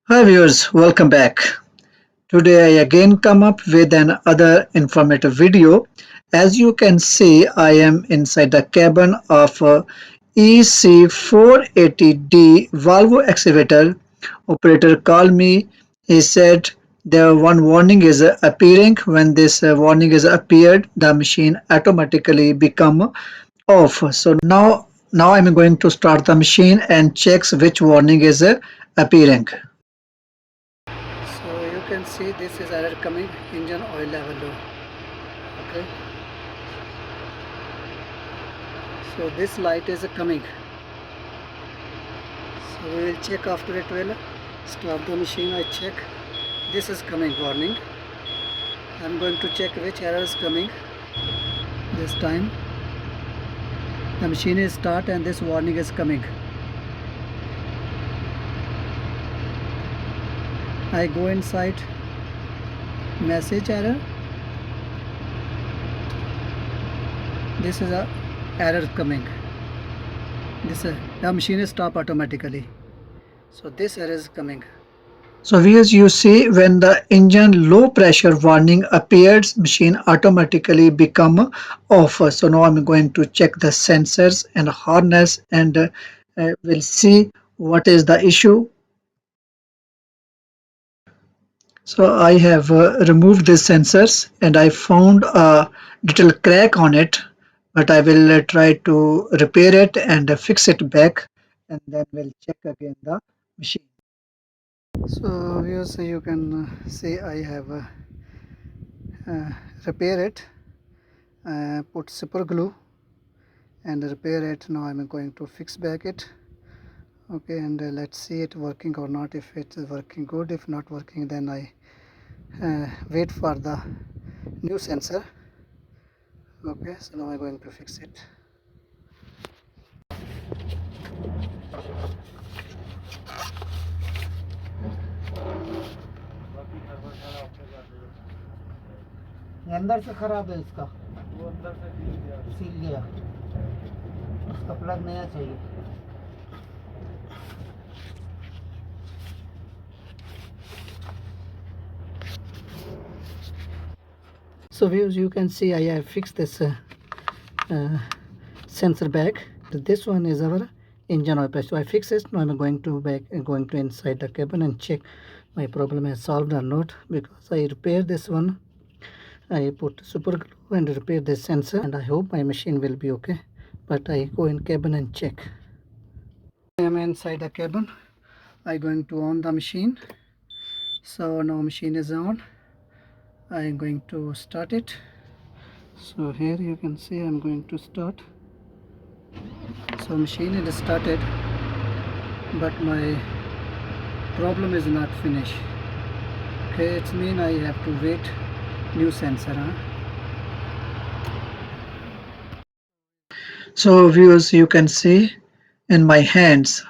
Hi viewers, welcome back. Today I again come up with another informative video. As you can see, I am inside the cabin of a EC480D Volvo excavator. Operator called me. He said the one warning is appearing. When this warning is appeared, the machine automatically become off. So now I'm going to start the machine and checks which warning is appearing. So you can see this is error coming, engine oil level low. Okay, so this light is coming, so we will check after it will stop the machine. I check this is coming warning. I'm going to check which error is coming this time. The machine is start and this warning is coming. I go inside message error. This is a error coming. The machine is stop automatically. So this error is coming. So as you see, when the engine low pressure warning appears, machine automatically become off. So now I'm going to check the sensors and harness and we'll see what is the issue. So I have removed these sensors and I found a little crack on it, but I will try to repair it and fix it back, and then we'll check again the machine. So here's you can see I have repair it, put super glue and repair it. Now I'm going to fix back it. Okay, and let's see it working or not. If it's working good, if not working, then I wait for the new sensor. Okay, so now I'm going to fix it. अंदर से खराब है इसका, वो अंदर से seal गया, उसका प्लग नया चाहिए. So viewers, you can see I have fixed this sensor back. This one is our engine oil pressure. So I fix it. Now I'm going to inside the cabin and check my problem has solved or not, because I repaired this one. I put super glue and repair this sensor, and I hope my machine will be okay. But I go in cabin and check. I am inside the cabin. I going to on the machine. So now machine is on. I am going to start it. So here you can see I'm going to start. So machine is started, but my problem is not finished. Okay, it's mean I have to wait new sensor. So viewers, you can see in my hands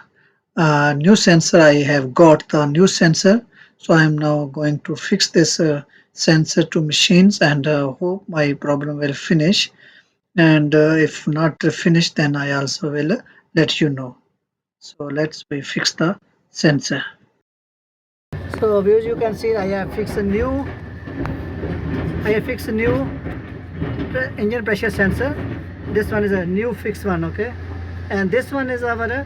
new sensor. I have got the new sensor. So I am now going to fix this sensor to machines and hope my problem will finish. And if not finished, then I also will let you know. So let's fix the sensor. So viewers, you can see I have fixed a new engine pressure sensor. This one is a new fixed one. Okay, and this one is our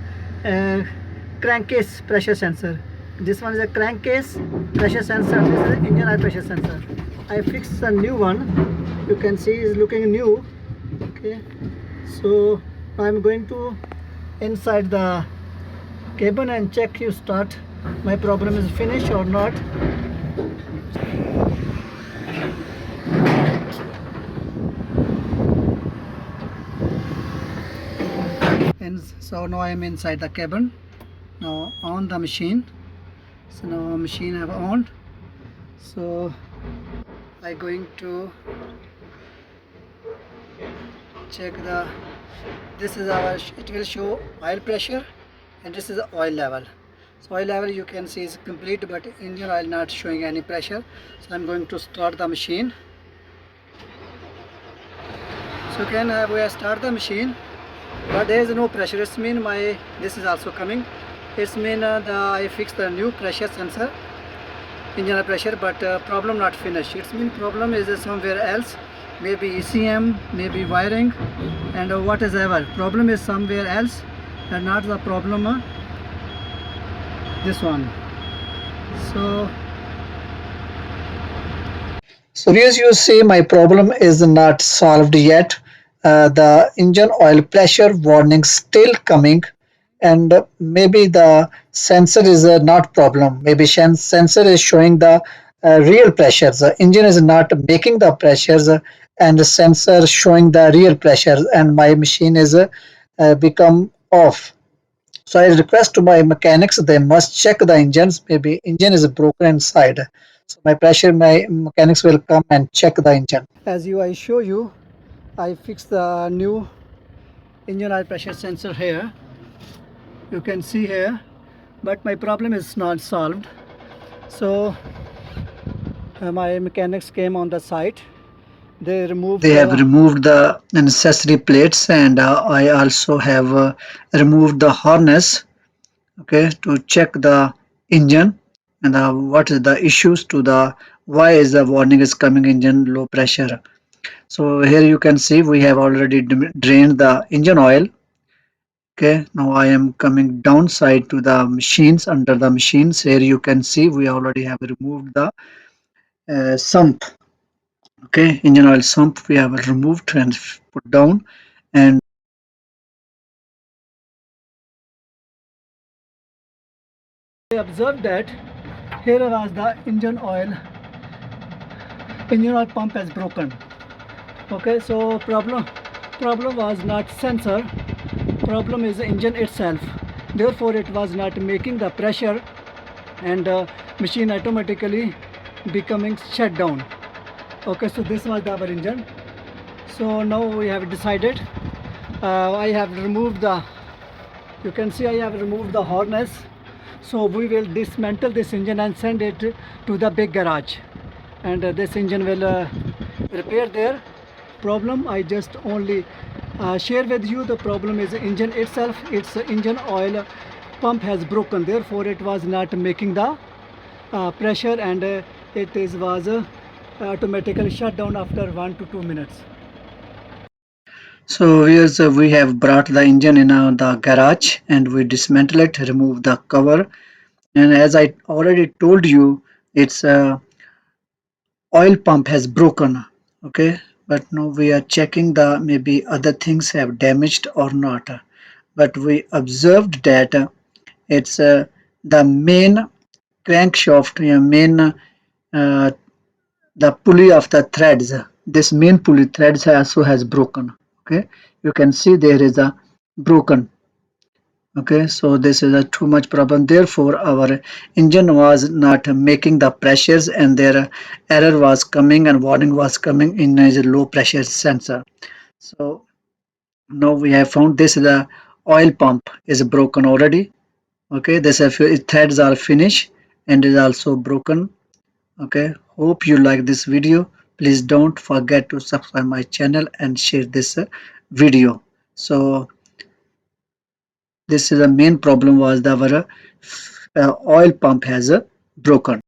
crankcase pressure sensor. This one is a crankcase pressure sensor. This is an engine oil pressure sensor. I fixed a new one. You can see is looking new. Okay, so I'm going to inside the cabin and check you start my problem is finished or not. And so now I am inside the cabin. Now on the machine. So now machine have on. So I going to check the, this is our, it will show oil pressure and this is the oil level. So oil level you can see is complete, but engine oil not showing any pressure. So I'm going to start the machine. So we start the machine, but there is no pressure. It means this is also coming. It's mean I fixed the new pressure sensor, engine oil pressure, but problem not finished. It's mean problem is somewhere else, maybe ECM, maybe wiring, and whatever. Problem is somewhere else, and not the problem this one. So as you see, my problem is not solved yet. The engine oil pressure warning still coming, and maybe the sensor is not problem. Maybe sensor is showing the real pressures. The engine is not making the pressures, and the sensor showing the real pressures, and my machine is become off. So I request to my mechanics, they must check the engines. Maybe engine is broken inside. So my mechanics will come and check the engine. As I show you, I fixed the new engine oil pressure sensor here. You can see here, but my problem is not solved. So my mechanics came on the site. They have removed the necessary plates, and I also have removed the harness, okay, to check the engine and what is the issues to the why is the warning is coming engine low pressure. So here you can see we have already drained the engine oil. Okay, now I am coming downside to the machines. Under the machines, here you can see we already have removed the sump. Okay, engine oil sump we have removed and put down, and I observed that here was the engine oil pump has broken. Okay, so problem was not sensor, problem is engine itself. Therefore it was not making the pressure, and machine automatically becoming shut down. Okay, so this was our engine. So now we have decided, I have removed the, you can see I have removed the harness. So we will dismantle this engine and send it to the big garage, and this engine will repair there. Problem I just only share with you. The problem is engine itself. Its engine oil pump has broken, therefore it was not making the pressure, and was automatically shut down after 1 to 2 minutes. So here's we have brought the engine in the garage, and we dismantle it, remove the cover, and as I already told you, its oil pump has broken. Okay, but now we are checking the maybe other things have damaged or not. But we observed that it's the main crankshaft, main the pulley of the threads. This main pulley threads also has broken. Okay, you can see there is a broken. Okay, so this is a too much problem, therefore our engine was not making the pressures, and their error was coming and warning was coming in as a low pressure sensor. So now we have found this is the oil pump is broken already. Okay, this threads are finished and is also broken. Okay, hope you like this video. Please don't forget to subscribe my channel and share this video. So this is the main problem was our oil pump has broken.